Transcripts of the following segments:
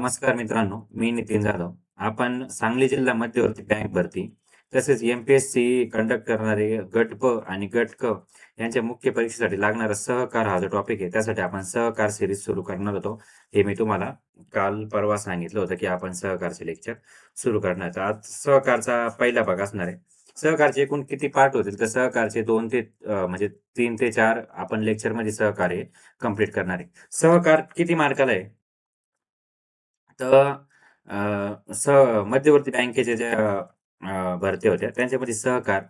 नमस्कार मित्रांनो, मी नितीन जाधव. आपण सांगली जिल्हा मध्यवर्ती बँक भरती तसेच एम-पी-एस-सी कंडक्ट करणारे गट प आणि गट क यांच्या मुख्य परीक्षेसाठी लागणारा सहकार हा जो टॉपिक आहे, त्यासाठी आपण सहकार सीरीज सुरू करणार होतो. हे मी तुम्हाला काल परवा सांगितलं होतं, की आपण सहकारचे लेक्चर सुरू करणार आहे. तर आज सहकारचा पहिला भाग असणार आहे. सहकारचे एकूण किती पार्ट होतील? तर सहकारचे 2 ते म्हणजे 3 ते 4 आपण लेक्चरमध्ये सहकार हे कंप्लीट करणार आहे. सहकार किती मार्काला आहे? तर मध्यवर्ती बँकेच्या ज्या भरत्या होत्या त्यांच्यामध्ये सहकार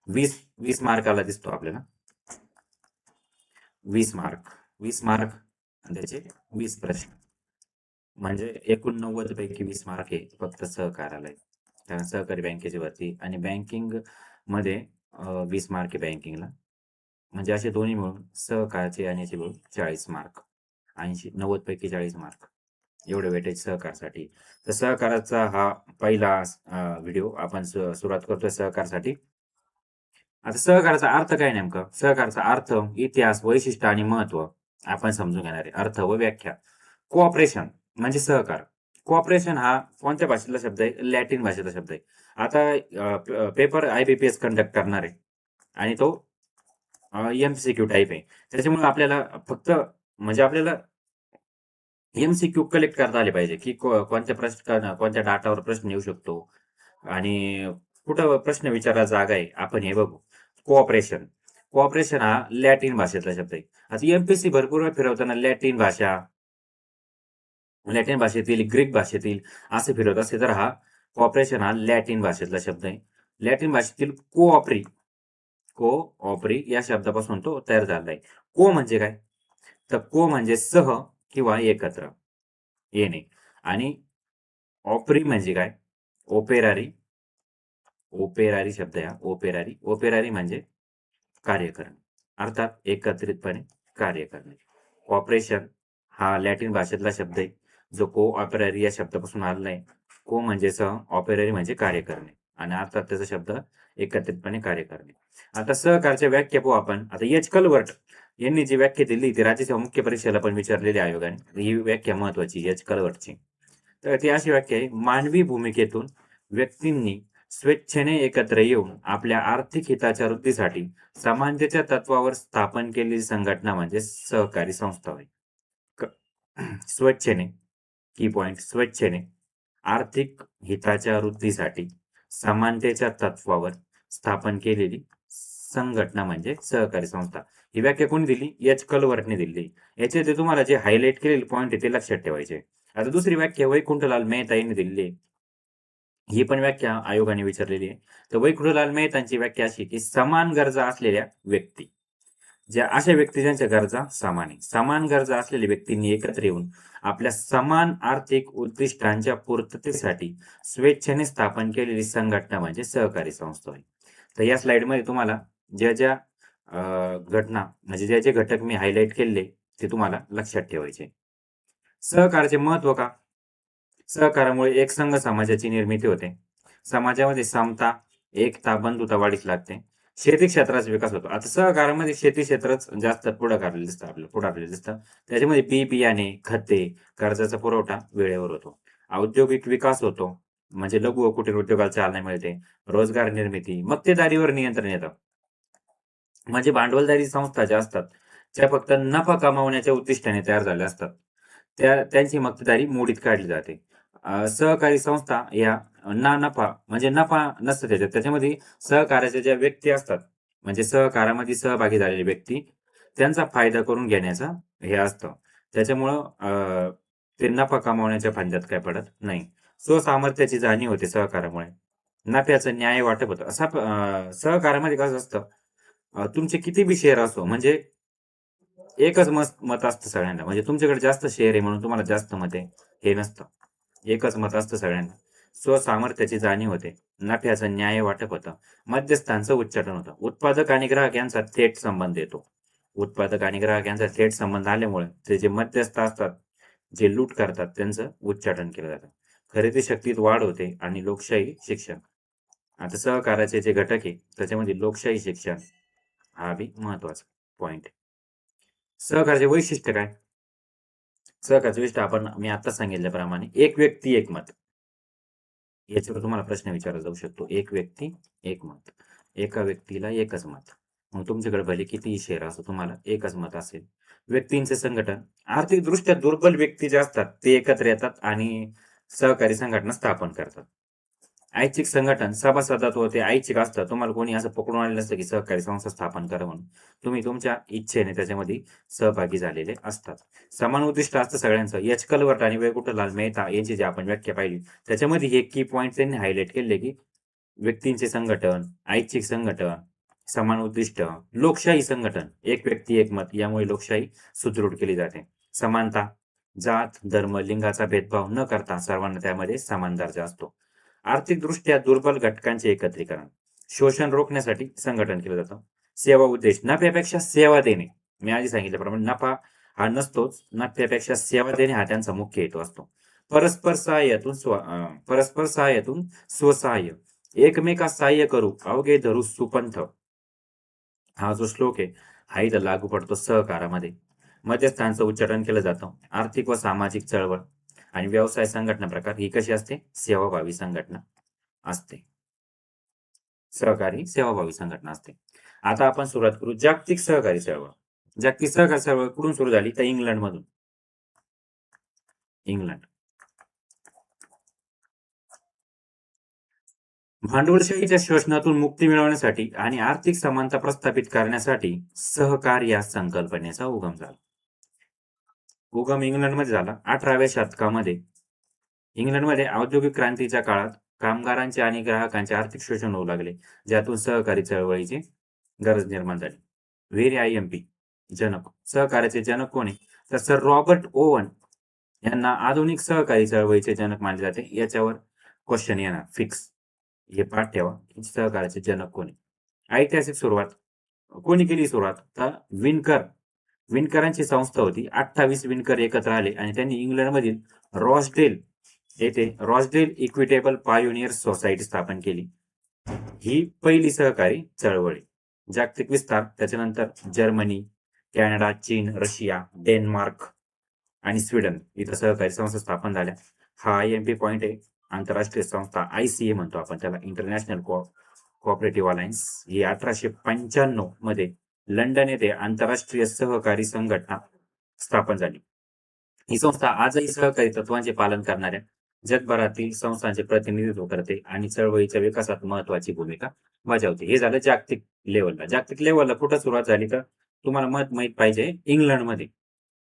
20 मार्काला दिसतो आपल्याला. 20 मार्क. 20 मार्क आणि त्याचे 20 प्रश्न. म्हणजे एकूण 90 पैकी 20 मार्क हे फक्त सहकाराला आहे. कारण सहकारी बँकेची भरती आणि बँकिंगमध्ये 20 मार्क आहे बँकिंगला. म्हणजे असे दोन्ही मिळून सहकारचे आणि याचे मिळून 40 मार्क. 90 पैकी 40 मार्क. एवढे वेटेज सहकारसाठी. तर सहकाराचा हा पहिला व्हिडिओ आपण सुरुवात करतोय सहकारसाठी. आता सहकाराचा अर्थ काय नेमका? सहकाराचा अर्थ, इतिहास, वैशिष्ट्य आणि महत्त्व आपण समजून घेणार आहे. अर्थ व व्याख्या. कोऑपरेशन म्हणजे सहकार. कोऑपरेशन हा कोणत्या भाषेतला शब्द आहे? लॅटिन भाषेचा शब्द आहे. आता पेपर आय-बी-पी-एस कंडक्ट करणार आहे आणि तो एम-सी-क्यू टाइप आहे. त्याच्यामुळे आपल्याला फक्त म्हणजे आपल्याला एम-सी-क्यू कलेक्ट करता आले पाहिजे, की कोणत्या कोणत्या डाटावर प्रश्न येऊ शकतो आणि कुठं प्रश्न विचारायला जागा आहे, आपण हे बघू. कोऑपरेशन. कोऑपरेशन हा लॅटिन भाषेतला शब्द आहे. आता एम-पी-एस-सी भरपूर वेळ फिरवताना लॅटिन भाषेतील, ग्रीक भाषेतील असे फिरवत असते, तर हा कोऑपरेशन हा लॅटिन भाषेतला शब्द आहे. लॅटिन भाषेतील कोऑपरी या शब्दापासून तो तयार झाला आहे. को म्हणजे काय? तर को म्हणजे सह किंवा एकत्र येणे आणि ऑपरी म्हणजे काय? ओपेरारी. ओपेरारी शब्द आहे हा. ओपेरारी. ओपेरारी म्हणजे कार्य करणे. अर्थात एकत्रितपणे कार्य करणे. कॉपरेशन हा लॅटिन भाषेतला शब्द आहे, जो कोऑपररी या शब्दापासून आलेला आहे. को म्हणजे सह, ऑपररी म्हणजे कार्य करणे आणि अर्थात त्याचा शब्द एकत्रितपणे कार्य करणे. आता सहकारच्या व्याख्या पाहू आपण. आता एच कलवर्ट यांनी जी व्याख्या दिली ती राज्याच्या मुख्य परीक्षेला पण विचारलेली आयोगाने. ही व्याख्या महत्वाची एच कलवर्टची. तर ती अशी व्याख्या आहे, मानवी भूमिकेतून व्यक्तींनी स्वेच्छेने एकत्र येऊन आपल्या आर्थिक हिताच्या वृद्धीसाठी समानतेच्या तत्वावर स्थापन केलेली संघटना म्हणजे सहकारी संस्था होय. स्वेच्छेने, की पॉइंट, स्वेच्छेने आर्थिक हिताच्या वृद्धीसाठी समानतेच्या तत्वावर स्थापन केलेली संघटना म्हणजे सहकारी संस्था. ही व्याख्या कोणी दिली? एच कलवर्टने दिली. याचे ते तुम्हाला जे हायलाइट केलेले पॉइंट आहे ते लक्षात ठेवायचे. आता दुसरी व्याख्या वैकुंठलाल मेहता यांनी दिलेली आहे. ही पण व्याख्या आयोगाने विचारलेली आहे. तर वैकुंठलाल मेहतांची व्याख्या अशी, की समान गरजा असलेल्या व्यक्ती. ज्या अशा व्यक्ती ज्यांच्या गरजा समान आहे. समान गरजा असलेल्या व्यक्तींनी एकत्र येऊन आपल्या समान आर्थिक उद्दिष्टांच्या पूर्ततेसाठी स्वेच्छेने स्थापन केलेली संघटना म्हणजे सहकारी संस्था होय. तर या स्लाइडमध्ये तुम्हाला ज्या घटना म्हणजे जे घटक मी हायलाइट केलेले ते तुम्हाला लक्षात ठेवायचे. सहकार्याचे महत्त्व का? सहकारामुळे एकसंघ समाजाची निर्मिती होते. समाजामध्ये समता, एकता, बंधुता वाढीस लागते. शेती क्षेत्राचा विकास होतो. आता सहकारामध्ये शेती क्षेत्रच जास्त पुढाकारलेलं दिसतं आपल्याला, पुढारलेलं दिसतं. त्याच्यामध्ये बी-बियाणे, खते, कर्जाचा पुरवठा वेळेवर होतो. औद्योगिक विकास होतो. म्हणजे लघु व कुटीर उद्योगाला चालना मिळते. रोजगार निर्मिती, मक्तेदारीवर नियंत्रण येतं. म्हणजे भांडवलदारी संस्था ज्या असतात, त्या फक्त नफा कमावण्याच्या उद्दिष्टाने तयार झाल्या असतात. त्यांची मक्तेदारी मोडीत काढली जाते. सहकारी संस्था या ना नफा म्हणजे नफा नसतो त्याच्यात. त्याच्यामध्ये सहकार्याच्या ज्या व्यक्ती असतात, म्हणजे सहकारामध्ये सहभागी झालेले व्यक्ती, त्यांचा फायदा करून घेण्याचं हे असतं. त्याच्यामुळं ते नफा कमावण्याच्या फंद्यात काही पडत नाही. स्वसामर्थ्याची जाणीव होते सहकारामुळे. नफ्याचं न्याय वाटप होतं. सहकारामध्ये कसं असतं, तुमचे किती बी शेअर असो, म्हणजे एकच मत असतं सगळ्यांना. म्हणजे तुमच्याकडे जास्त शेअर आहे म्हणून तुम्हाला जास्त मत आहे, हे नसतं. एकच मत असतं सगळ्यांना. स्वसामर्थ्याची जाणीव होते. नफ्याचं न्याय वाटप होतं. मध्यस्थांचं उच्चाटन होतं. उत्पादक आणि ग्राहक यांचा थेट संबंध येतो. उत्पादक आणि ग्राहक यांचा थेट संबंध आल्यामुळे ते जे मध्यस्थ असतात, जे लूट करतात, त्यांचं उच्चाटन केलं जातं. खरेदी शक्तीत वाढ होते आणि लोकशाही शिक्षण. आता सहकाराचे जे घटक आहे, त्याच्यामध्ये लोकशाही शिक्षण हा बी महत्वाचा पॉइंट आहे. सहकार्याचे वैशिष्ट्य काय? सहकार्याचं वैशिष्ट्य मी आता सांगितल्याप्रमाणे एक व्यक्ती एक मत. याच्यावर तुम्हाला प्रश्न विचारला जाऊ शकतो. एक व्यक्ती एक मत. एका व्यक्तीला एकच मत. मग तुमच्याकडे भले कितीही शेअर असो, तुम्हाला एकच मत असेल. व्यक्तींचे संघटन. आर्थिकदृष्ट्या दुर्बल व्यक्ती जे असतात ते एकत्र येतात आणि सहकारी संघटना स्थापन करतात. ऐच्छिक संघटन सभासदत्व ते ऐच्छिक असतं. तुम्हाला कोणी असं पकडून आणलं नसतं की सहकारी संस्था स्थापन करा म्हणून. तुम्ही तुमच्या इच्छेने त्याच्यामध्ये सहभागी झालेले असतात. समान उद्दिष्ट असतं सगळ्यांचं. एच. कलवर्ट आणि वैकुंठलाल मेहता यांची जी आपण व्याख्या पाहिली, त्याच्यामध्ये हे की पॉइंट त्यांनी हायलाइट केले की व्यक्तींचे संघटन, ऐच्छिक संघटन, समान उद्दिष्ट, लोकशाही संघटन, एक व्यक्ती एक मत, यामुळे लोकशाही सुदृढ केली जाते. समानता, जात, धर्म, लिंगाचा भेदभाव न करता सर्वांना त्यामध्ये समान दर्जा असतो. आर्थिकदृष्ट्या दुर्बल घटकांचे एकत्रीकरण, शोषण रोखण्यासाठी संघटन केलं जातं. सेवा उद्देश, नफ्यापेक्षा सेवा देणे. मी आधी सांगितल्याप्रमाणे नफा हा नसतोच, नफ्यापेक्षा सेवा देणे हा त्यांचा मुख्य हेतू असतो. परस्पर सहाय्यातून स्वसहाय्य, एकमेकास सहाय्य करू अवघे धरू सुपंथ. हा जो श्लोक आहे हा इथं लागू पडतो सहकारामध्ये. मध्यस्थांचं उच्चाटन केलं जातं. आर्थिक व सामाजिक चळवळ आणि व्यवसाय संघटना प्रकार ही कशी असते? सेवाभावी संघटना असते. सहकारी सेवाभावी संघटना असते. आता आपण सुरुवात करू जागतिक सहकारी चळवळ. जागतिक सहकारी चळवळ कुठून सुरू झाली? तर इंग्लंडमधून. इंग्लंड. भांडवलशाहीच्या शोषणातून मुक्ती मिळवण्यासाठी आणि आर्थिक समानता प्रस्थापित करण्यासाठी सहकार या संकल्पनेचा उगम झाला. उगम इंग्लंडमध्ये झाला 18व्या शतकामध्ये. इंग्लंडमध्ये औद्योगिक क्रांतीच्या काळात कामगारांचे आणि ग्राहकांचे आर्थिक शोषण होऊ लागले, ज्यातून सहकारी चळवळीची गरज निर्माण झाली. व्हेरी IMP जनक. सहकार्याचे जनक कोण आहे? तर सर रॉबर्ट ओवन यांना आधुनिक सहकारी चळवळीचे जनक मानले जाते. याच्यावर क्वेश्चन येणार फिक्स. हे पाठ ठेवा. सहकार्याचे जनक कोण आहे? ऐतिहासिक सुरुवात. कोणी केली सुरुवात? तर विणकर. विणकरांची संस्था होती. 28 विणकर एकत्र आले आणि त्यांनी इंग्लंडमधील रॉसडेल येथे रॉसडेल इक्विटेबल पायोनियर सोसायटी स्थापन केली. ही पहिली सहकारी चळवळ. जागतिक विस्तार. त्याच्यानंतर जर्मनी, कॅनडा, चीन, रशिया, डेन्मार्क आणि स्वीडन इथं सहकारी संस्था स्थापन झाल्या. हा IMP पॉइंट आहे. आंतरराष्ट्रीय संस्था ICA म्हणतो आपण त्याला, इंटरनॅशनल कोऑपरेटिव्ह अलायन्स. ही 1895 मध्ये लंडन येथे आंतरराष्ट्रीय सहकारी संघटना स्थापन झाली. ही संस्था आजही सहकारी तत्वांचे पालन करणाऱ्या जगभरातील संस्थांचे प्रतिनिधित्व करते आणि चळवळीच्या विकासात महत्वाची भूमिका बजावते. हे झालं जागतिक लेवलला. जागतिक लेवलला कुठं सुरुवात झाली तर तुम्हाला माहित पाहिजे, इंग्लंडमध्ये.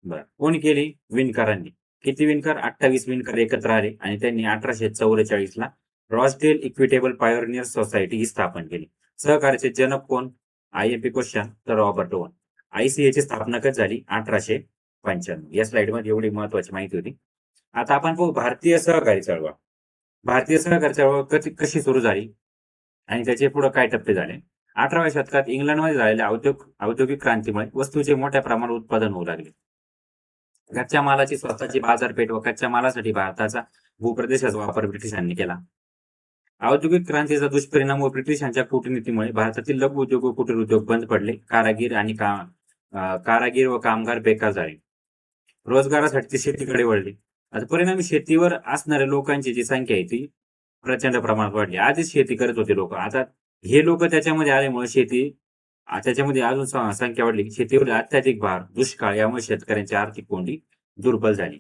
बरं. कोणी केली? विणकरांनी. किती विणकर? 28 विणकर एकत्र आले आणि त्यांनी 1844 ला रॉसडेल इक्विटेबल पायोनियर सोसायटी ही स्थापन केली. सहकार्याचे जनक कोण? IMP क्वेश्चन तर रॉबर्ट ओवन. ICA ची स्थापना कधी झाली? 1895. या स्लाइडमध्ये एवढी महत्वाची माहिती होती. आता आपण पाहू भारतीय सहकारी चळवळ. भारतीय सहकारी चळवळ कशी सुरू झाली आणि त्याचे पुढे काय टप्पे झाले? 18व्या शतकात इंग्लंडमध्ये झालेल्या औद्योगिक क्रांतीमुळे वस्तूचे मोठ्या प्रमाणात उत्पादन होऊ लागले. कच्च्या मालाची स्वतःची बाजारपेठ व कच्च्या मालासाठी भारताचा भूप्रदेशाचा वापर ब्रिटिशांनी केला. औद्योगिक क्रांतीचा दुष्परिणाम व ब्रिटिशांच्या कूटनीतीमुळे भारतातील लघु उद्योग व कुटीर उद्योग बंद पडले. कारागीर व कामगार बेकार झाले. रोजगारासाठी ते शेतीकडे वळले. आता परिणामी शेतीवर असणाऱ्या लोकांची जी संख्या आहे ती प्रचंड प्रमाणात वाढली. आधीच शेती करत होते लोक. आता हे लोक त्याच्यामध्ये आल्यामुळे त्याच्यामध्ये अजून संख्या वाढली. शेतीवर अत्याधिक भार, दुष्काळ यामुळे शेतकऱ्यांची आर्थिक कोंडी दुर्बल झाली.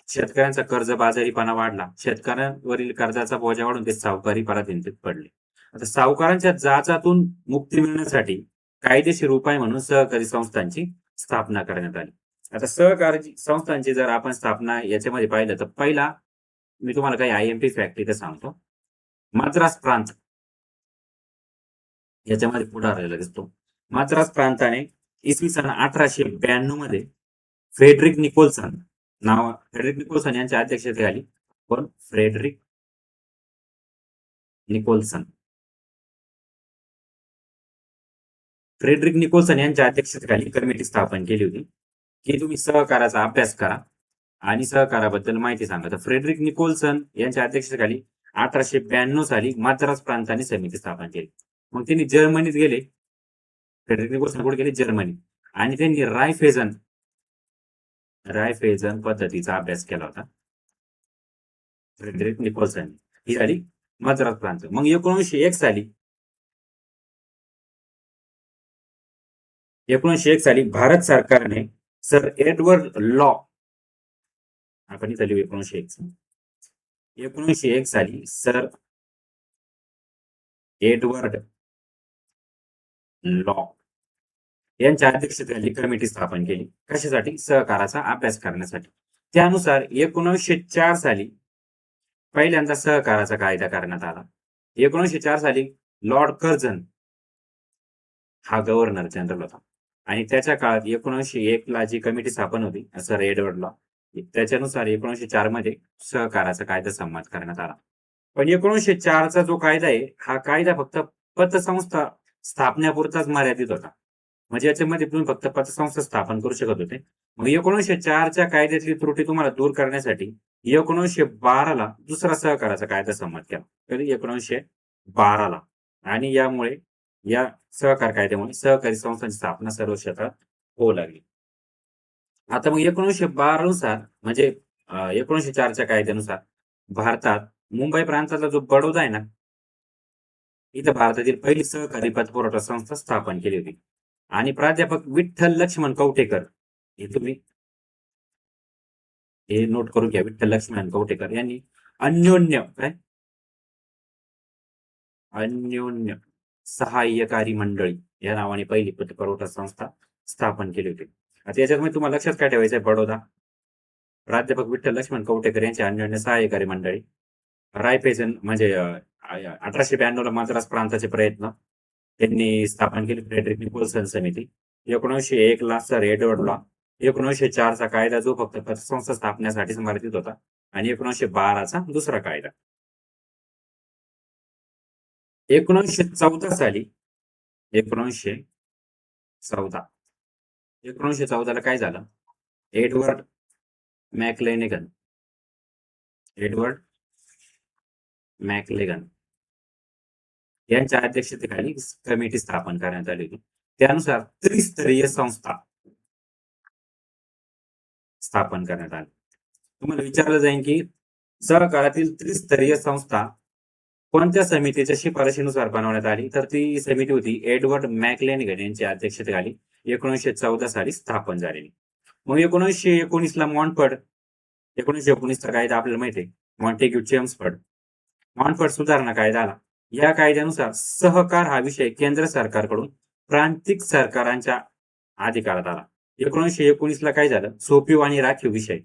शेतकऱ्यांचा कर्जबाजारीपणा वाढला. शेतकऱ्यांवरील कर्जाचा बोजा वाढून ते सावकारी पराधीनतेत पडले. आता सावकारांच्या जाचातून मुक्ती मिळण्यासाठी कायदेशीर उपाय म्हणून सहकारी संस्थांची स्थापना करण्यात आली. आता सहकारी संस्थांची जर आपण स्थापना याच्यामध्ये पाहिलं तर पहिला मी तुम्हाला काही IMP फॅक्ट इथे सांगतो. मद्रास प्रांत याच्यामध्ये पुढारलेला दिसतो. मद्रास प्रांताने इसवी सन 1892 मध्ये फ्रेडरिक निकोल्सन यांच्या अध्यक्षतेखाली. पण फ्रेडरिक निकोल्सन यांच्या अध्यक्षतेखाली कमिटी स्थापन केली होती की तुम्ही सहकाराचा अभ्यास करा आणि सहकाराबद्दल माहिती सांगा. तर फ्रेडरिक निकोल्सन यांच्या अध्यक्षतेखाली 1892 साली मद्रास प्रांताने समिती स्थापन केली. मग त्यांनी जर्मनीत गेले. फ्रेडरिक निकोल्सन कुठे गेले? जर्मनी. आणि त्यांनी रायफेजन रायफेझन पद्धतीचा अभ्यास केला होता फ्रेडरिक निकोल्सन. ही झाली मद्रास प्रांत. मग 1901 साली 1901 साली भारत सरकारने सर एडवर्ड लॉ, आपण इथं लिहू 1901 1901 साली सर एडवर्ड लॉ यांच्या अध्यक्षतेखाली कमिटी स्थापन केली. कशासाठी? सहकाराचा अभ्यास करण्यासाठी. त्यानुसार 1904 साली पहिल्यांदा सहकाराचा कायदा करण्यात आला. 1904 साली लॉर्ड कर्झन हा गव्हर्नर जनरल होता आणि त्याच्या काळात 1901 ला जी कमिटी स्थापन होती सर एडवर्ड लॉ, त्याच्यानुसार 1904 मध्ये सहकाराचा कायदा संमत करण्यात आला. पण 1904 चा जो कायदा आहे, हा कायदा फक्त पतसंस्था स्थापण्यापुरताच मर्यादित होता. म्हणजे याच्यामध्ये तुम्ही फक्त पतसंस्था स्थापन करू शकत होते. मग 1904 च्या कायद्यातली त्रुटी तुम्हाला दूर करण्यासाठी 1912 ला दुसरा सहकाराचा कायदा संमत केला. कधी? 1912 ला. आणि यामुळे या सहकार कायद्यामुळे सहकारी संस्थांची स्थापना सर्व क्षेत्रात होऊ लागली. आता मग 1912 नुसार म्हणजे 1904 च्या कायद्यानुसार भारतात मुंबई प्रांतातला जो बडोदा आहे ना, इथं भारतातील पहिली सहकारी पतपुरवठा संस्था स्थापन केली होती. आणि प्राध्यापक विठ्ठल लक्ष्मण कवठेकर, हे तुम्ही हे नोट करून घ्या, विठ्ठल लक्ष्मण कवठेकर यांनी अन्योन्य काय अन्योन्य सहाय्यकारी मंडळी या नावाने पहिली पतपुरवठा संस्था स्थापन केली होती. आता याच्यात तुम्हाला लक्षात काय ठेवायचं आहे? बडोदा, प्राध्यापक विठ्ठल लक्ष्मण कवठेकर यांची अन्योन्य सहाय्यकारी मंडळी, रायफेझन म्हणजे 1892 ला मद्रास प्रांताचे प्रयत्न त्यांनी स्थापन केली, फ्रेडरिक निकोल्सन समिती. 1901 ला सर एडवर्ड लॉ. 1904 चा कायदा जो फक्त पतसंस्था स्थापनेसाठी समर्पित होता आणि 1912 चा दुसरा कायदा. 1914 साली 1914 1914 ला काय झालं? एडवर्ड मॅकलेनेगन एडवर्ड मॅकलेगन यांच्या अध्यक्षतेखाली कमिटी स्थापन करण्यात आली होती. त्यानुसार त्रिस्तरीय संस्था स्थापन करण्यात आली. तुम्हाला विचारलं जाईल की सहकारातील त्रिस्तरीय संस्था कोणत्या समितीच्या शिफारशीनुसार बनवण्यात आली? तर ती समिती होती एडवर्ड मॅकलेनिगन यांच्या अध्यक्षतेखाली 1914 साली स्थापन झालेली. मग 1919 ला मॉन्टफर्ड, 1919 चा कायदा आपल्याला माहिती आहे, मॉन्टेग्यू चेम्सफर्ड मॉन्टफर्ड सुधारणा कायदा आला. या कायद्यानुसार सहकार हा विषय केंद्र सरकारकडून प्रांतिक सरकारांच्या अधिकारात आला. 1919 ला काय झालं? सोपीव आणि राखीव विषय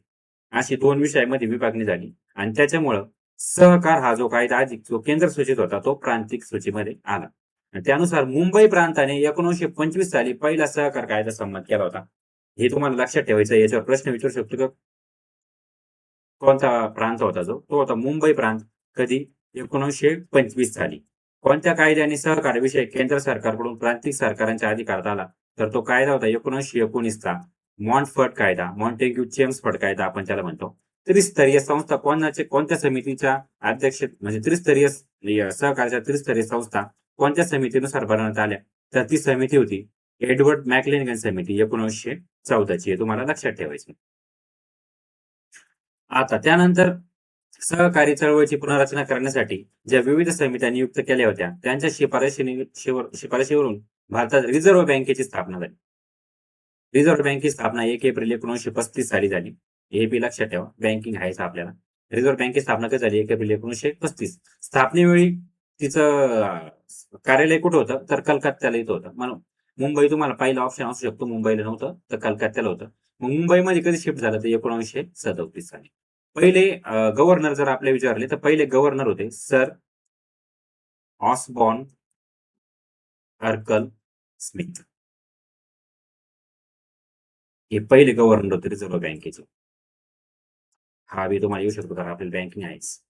अशी 2 विषयामध्ये विभागणी झाली आणि त्याच्यामुळं सहकार हा जो कायदा अधिक जो केंद्र सूचित होता तो प्रांतिक सूचीमध्ये आला. त्यानुसार मुंबई प्रांताने 1925 साली पहिला सहकार कायदा संमत केला होता. हे तुम्हाला लक्षात ठेवायचं. याच्यावर प्रश्न विचारू शकतो का? कोणता प्रांत होता जो? तो होता मुंबई प्रांत. कधी? 1925 साली. कोणत्या कायद्याने सहकार्याविषयी केंद्र सरकारकडून प्रांतिक सरकारांच्या अधिकारात आला? तर तो कायदा होता 1919 चा मॉन्टफर्ड कायदा, मॉन्टेग्यू चेम्सफर्ड कायदा आपण त्याला म्हणतो. त्रिस्तरीय संस्था कोणत्या समितीच्या अध्यक्ष म्हणजे त्रिस्तरीय सहकार्याच्या त्रिस्तरीय संस्था कोणत्या समितीनुसार बनवण्यात आल्या? तर ती समिती होती एडवर्ड मॅकलेनिगन समिती 1914 ची. हे तुम्हाला लक्षात ठेवायचं. आता त्यानंतर सहकारी चळवळीची पुनर्रचना करण्यासाठी ज्या विविध समित्या नियुक्त केल्या होत्या त्यांच्या शिफारशीवरून भारतात रिझर्व्ह बँकेची स्थापना झाली. रिझर्व्ह बँकेची स्थापना 1 एप्रिल 1935 साली झाली. हे बी लक्षात ठेवा, बँकिंग आहेच आपल्याला. रिझर्व्ह बँकेची स्थापना कधी झाली? 1 एप्रिल 1935. स्थापनेवेळी तिचं कार्यालय कुठं होतं? तर कलकत्त्याला इथं होतं. म्हणून मुंबई तुम्हाला पहिला ऑप्शन असू शकतो, मुंबईला नव्हतं तर कलकत्त्याला होतं. मग मुंबईमध्ये कधी शिफ्ट झालं? तर 1937 साली. पहिले गव्हर्नर जर आपले विचारले तर पहिले गव्हर्नर होते सर ऑसबॉर्न अर्कल स्मिथ. हे पहिले गव्हर्नर होते रिझर्व्ह बँकेचे. हा बी तुम्हाला येऊ शकतो कारण आपल्याला बँकिंग आहेच.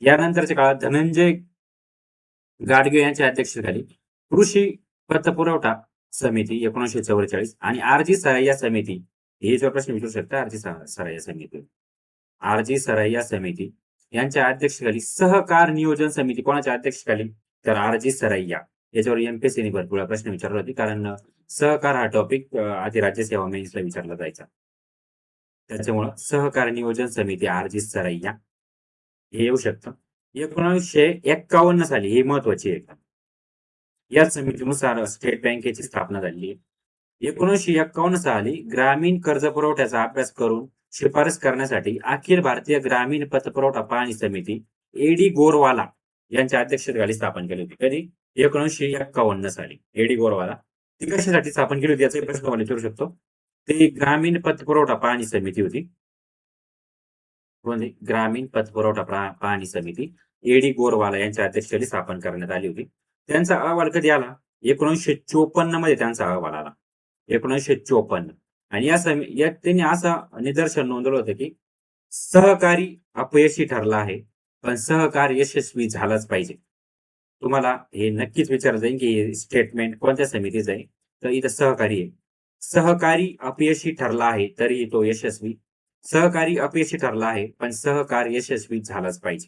यानंतरच्या काळात धनंजय गाडगे यांच्या अध्यक्षतेखाली कृषी पतपुरवठा समिती 1944 आणि आरजी सराइया समिती, हे जो प्रश्न विचारू शकता, आरजी सराइया समिती यांच्या अध्यक्षतेखाली सहकार नियोजन समिती कोणाच्या अध्यक्षतेखाली? तर आरजी सराइया. याच्यावर एमपीएससीने भरपूर प्रश्न विचारले होते कारण सहकार हा टॉपिक आधी राज्यसेवा मेन्सला विचारला जायचा. त्याच्यामुळं सहकार नियोजन समिती आरजी सरैया हे येऊ शकतं. 1951 साली ही महत्वाची आहे. या समितीनुसार स्टेट बँकेची स्थापना झाली आहे. 1951 साली ग्रामीण कर्ज पुरवठ्याचा अभ्यास करून शिफारस करण्यासाठी अखिल भारतीय ग्रामीण पतपुरवठा पाहणी समिती एडी गोरवाला यांच्या अध्यक्षतेखाली स्थापन केली होती. कधी? 1951 साली एडी गोरवाला. ती कशासाठी स्थापन केली होती याचा प्रश्न मला विचारू शकतो. ती ग्रामीण पतपुरवठा पाहणी समिती होती. कोणती? ग्रामीण पतपुरवठा पाहणी समिती एडी गोरवाला यांच्या अध्यक्षतेखाली स्थापन करण्यात आली होती. त्यांचा अहवाल कधी आला? 1954 मध्ये त्यांचा अहवाल आला. 1954 आणि या त्यांनी असं निदर्शन नोंदवलं होतं की सहकारी अपयशी ठरला आहे, पण सहकार यशस्वी झालाच पाहिजे. तुम्हाला हे नक्कीच विचारलं जाईल की स्टेटमेंट कोणत्या समितीचं आहे, तर इथं सहकारी आहे. सहकारी अपयशी ठरला आहे तरी तो यशस्वी. सहकारी अपयशी ठरला आहे, पण सहकार यशस्वी झालाच पाहिजे.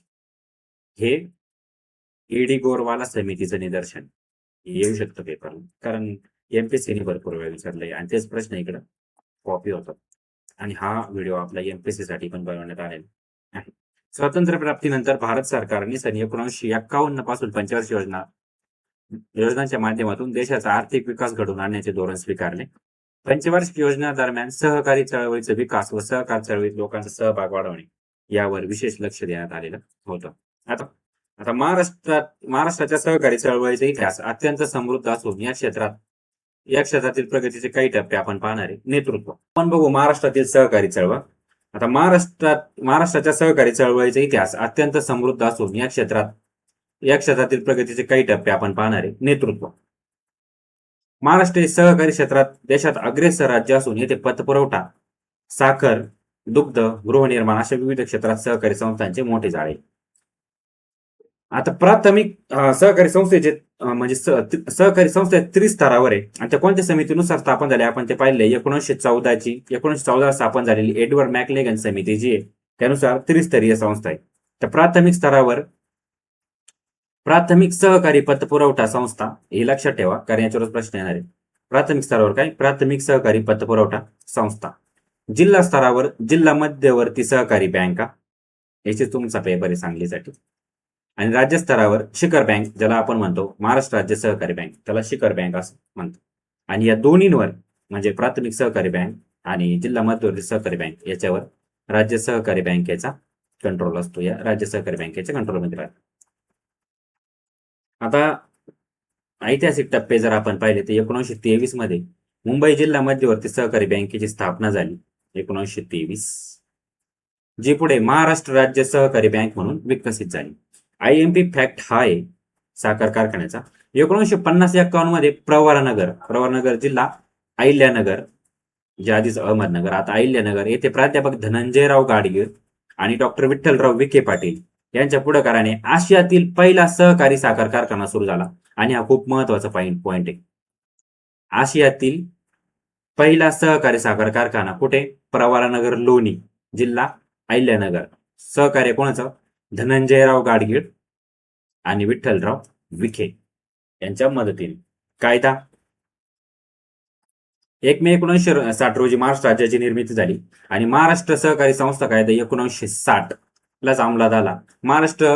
हे एडी गोरवाला समितीचं निदर्शन येऊ शकतं पेपरला, कारण एमपीएससीने भरपूर वेळ विचारलंय आणि तेच प्रश्न इकडं कॉपी होतात. आणि हा व्हिडिओ आपला एमपीएससी साठी पण बनवण्यात आलेला आहे. स्वातंत्र्य प्राप्तीनंतर भारत सरकारने सन 1951 पासून पंचवार्षिक योजनांच्या माध्यमातून देशाचा आर्थिक विकास घडवून आणण्याचे धोरण स्वीकारले. पंचवार्षिक योजना दरम्यान सहकारी चळवळीचा विकास व सहकार चळवळीत लोकांचा सहभाग वाढवणे यावर विशेष लक्ष देण्यात आलेलं होतं. आता महाराष्ट्राच्या सहकारी चळवळीचा इतिहास अत्यंत समृद्ध असून या क्षेत्रातील प्रगतीचे काही टप्पे आपण पाहणार आहे. नेतृत्व आपण बघू महाराष्ट्रातील सहकारी चळवळ. आता महाराष्ट्राच्या सहकारी चळवळीचा इतिहास अत्यंत समृद्ध असून या क्षेत्रातील प्रगतीचे काही टप्पे आपण पाहणार आहे. नेतृत्व महाराष्ट्र हे सहकारी क्षेत्रात देशात अग्रेसर राज्य असून येथे पतपुरवठा, साखर, दुग्ध, गृहनिर्माण अशा विविध क्षेत्रात सहकारी संस्थांचे मोठे जाळे. आता प्राथमिक सहकारी संस्थेचे म्हणजे सहकारी संस्था त्रिस्तरावर आहे आणि त्या कोणत्या समितीनुसार स्थापन झाले आपण ते पाहिले. 1914 स्थापन झालेली एडवर्ड मॅकलेगन समिती जी आहे त्यानुसार त्रिस्तरीय संस्था आहे. तर प्राथमिक स्तरावर प्राथमिक सहकारी पतपुरवठा संस्था हे लक्षात ठेवा, कारण याच्यावरच प्रश्न येणार आहे. प्राथमिक स्तरावर काय? प्राथमिक सहकारी पतपुरवठा संस्था. जिल्हा स्तरावर जिल्हा मध्यवर्ती सहकारी बँका, याचे तुमचा पेपर आहे सांगलीसाठी. आणि राज्य स्तरावर शिखर बँक, ज्याला आपण म्हणतो महाराष्ट्र राज्य सहकारी बँक, त्याला शिखर बँक असं म्हणतो. आणि या दोन्हींवर म्हणजे प्राथमिक सहकारी बँक आणि जिल्हा मध्यवर्ती सहकारी बँक याच्यावर राज्य सहकारी बँकेचा कंट्रोल असतो. या राज्य सहकारी बँकेच्या कंट्रोलमध्ये राहतो. आता ऐतिहासिक टप्पे जर आपण पाहिले तर 1923 मध्ये मुंबई जिल्हा मध्यवर्ती सहकारी बँकेची स्थापना झाली 1923, जी पुढे महाराष्ट्र राज्य सहकारी बँक म्हणून विकसित झाली. IMP फॅक्ट हा आहे साखर कारखान्याचा. 1950-51 मध्ये प्रवरानगर जिल्हा अहिल्यानगर, जे आधीच अहमदनगर आता अहिल्यानगर येथे प्राध्यापक धनंजयराव गाडगीळ आणि डॉक्टर विठ्ठलराव विखे पाटील यांच्या पुढाकाराने आशियातील पहिला सहकारी साखर कारखाना सुरू झाला. आणि हा खूप महत्वाचा पॉइंट आहे. आशियातील पहिला सहकारी साखर कारखाना कुठे? प्रवरानगर लोणी, जिल्हा अहिल्यानगर. सहकार्य कोणाचं? धनंजयराव गाडगीळ आणि विठ्ठलराव विखे यांच्या मदतीने. कायदा 1 मे 1960 रोजी महाराष्ट्र राज्याची निर्मिती झाली आणि महाराष्ट्र सहकारी संस्था कायदा 1960 लाच अंमलात आला. महाराष्ट्र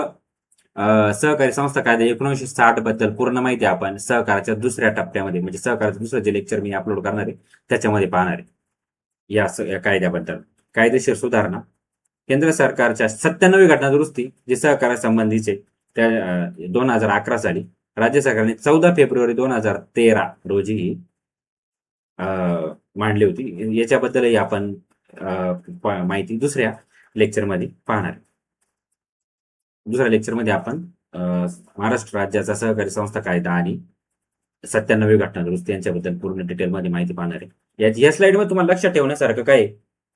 सहकारी संस्था कायदा 1960 बद्दल पूर्ण माहिती आपण सहकाराच्या दुसऱ्या टप्प्यामध्ये म्हणजे सहकाराचं दुसरं जे लेक्चर मी अपलोड करणार आहे त्याच्यामध्ये पाहणार आहे. या कायद्याबद्दल कायदेशीर सुधारणा, केंद्र सरकारच्या 97वी घटना दुरुस्ती जी सहकारासंबंधीचे त्या 2011 साली, राज्य सरकारने 14 फेब्रुवारी 2013 रोजी ही मांडली होती. याच्याबद्दलही आपण माहिती दुसऱ्या लेक्चरमध्ये पाहणार. दुसऱ्या लेक्चरमध्ये आपण महाराष्ट्र राज्याचा सहकारी संस्था कायदा आणि 97वी घटना दुरुस्ती यांच्याबद्दल पूर्ण डिटेलमध्ये माहिती पाहणार आहे. या स्लाइडमध्ये तुम्हाला लक्षात ठेवण्यासारखं काय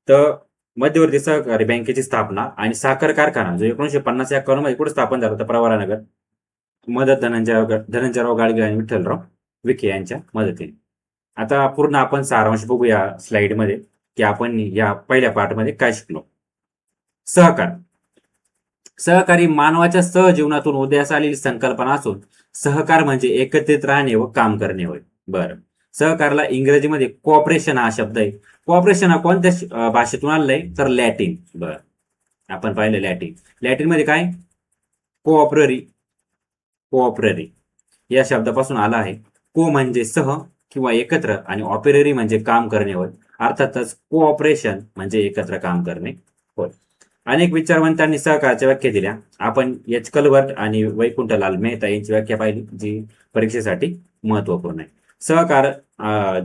तर मध्यवर्ती सहकारी बँकेची स्थापना आणि साखर कारखाना जो 1950-51 मध्ये कुठे स्थापन झाला होता? प्रवरानगर. मदत धनंजयराव गाडगीळ आणि विठ्ठलराव विखे यांच्या मदतीने. आता पूर्ण आपण सारांश बघूया स्लाइडमध्ये की आपण या पहिल्या पार्टमध्ये काय शिकलो. सहकारी मानवाच्या सहजीवनातून उदयास आलेली संकल्पना असून सहकार म्हणजे एकत्रित राहणे व काम करणे होय. बरं, सहकारला इंग्रजीमध्ये कोऑपरेशन हा शब्द आहे. कोऑपरेशन हा कोणत्या भाषेतून आलेला आहे तर लॅटिन. बरं, आपण पाहिलं लॅटिन. लॅटिन मध्ये काय कोऑपररी, कोऑपररी या शब्दापासून आला आहे. को म्हणजे सह किंवा एकत्र आणि ऑपरेरी म्हणजे काम करणे होय. अर्थातच कोऑपरेशन म्हणजे एकत्र काम करणे होय. अनेक विचारवंतांनी सहकाराच्या व्याख्या दिल्या. आपण एच कलवर्ट आणि वैकुंठलाल मेहता यांची व्याख्या पाहिली जी परीक्षेसाठी महत्वपूर्ण आहे. सहकार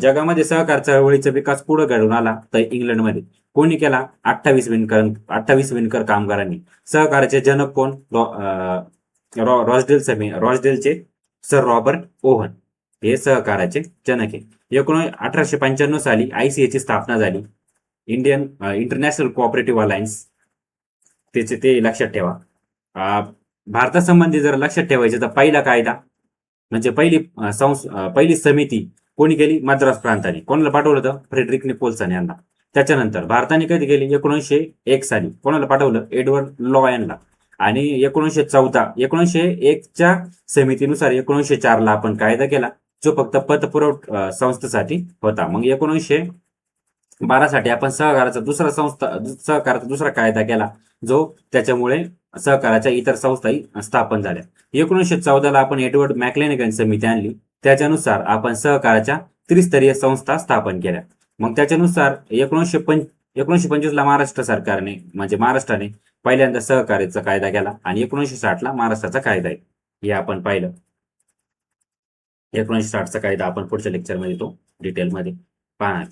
जगामध्ये सहकार चळवळीचा विकास कुठं घडून आला तर इंग्लंडमध्ये. कोणी केला 28 विणकर कामगारांनी. सहकाराचे जनक कोण रॉसडेलचे सर रॉबर्ट ओव्हन हे सहकाराचे जनक आहे. 1895 साली ICA ची स्थापना झाली. इंटरनॅशनल कोऑपरेटिव्ह अलायन्स ते लक्षात ठेवा. भारतासंबंधी जर लक्षात ठेवायचे तर पहिला कायदा म्हणजे पहिली समिती कोणी केली मद्रास प्रांताने. कोणाला पाठवलं होतं फ्रेडरिक निकोल्सन यांना. त्याच्यानंतर भारताने कधी केली 1901 साली. कोणाला पाठवलं एडवर्ड लॉ यांना. आणि 1901च्या समितीनुसार 1904 ला आपण कायदा केला जो फक्त पतपुरवठा संस्थेसाठी होता. मग 1912 साठी आपण सहकाराचा दुसरा कायदा केला जो त्याच्यामुळे सहकाराच्या इतर संस्थाही स्थापन झाल्या. 1914 ला आपण एडवर्ड मॅक्लेनेगन समिती आणली. त्याच्यानुसार आपण सहकाराच्या त्रिस्तरीय संस्था स्थापन केल्या. मग त्याच्यानुसार 1925 ला महाराष्ट्र सरकारने म्हणजे महाराष्ट्राने पहिल्यांदा सहकार्याचा कायदा केला आणि 1960 ला महाराष्ट्राचा कायदा आहे हे आपण पाहिलं. 1960चा कायदा आपण पुढच्या लेक्चरमध्ये तो डिटेलमध्ये पाहणार.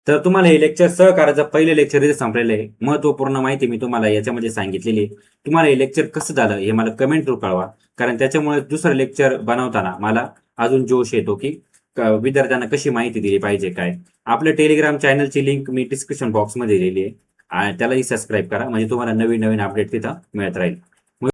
तर तुम्हाला हे लेक्चर सहकाराचं पहिलं लेक्चर इथे संपलेलं आहे. महत्वपूर्ण माहिती मी तुम्हाला याच्यामध्ये सांगितलेली आहे. तुम्हाला हे लेक्चर कसं झालं हे मला कमेंट थ्रू कळवा, कारण त्याच्यामुळे दुसरं लेक्चर बनवताना मला अजून जोश येतो की विद्यार्थ्यांना कशी माहिती दिली पाहिजे काय. आपल्या टेलिग्राम चॅनलची लिंक मी डिस्क्रिप्शन बॉक्समध्ये दिलेली आहे आणि त्यालाही सबस्क्राईब करा म्हणजे तुम्हाला नवीन अपडेट तिथं मिळत राहील.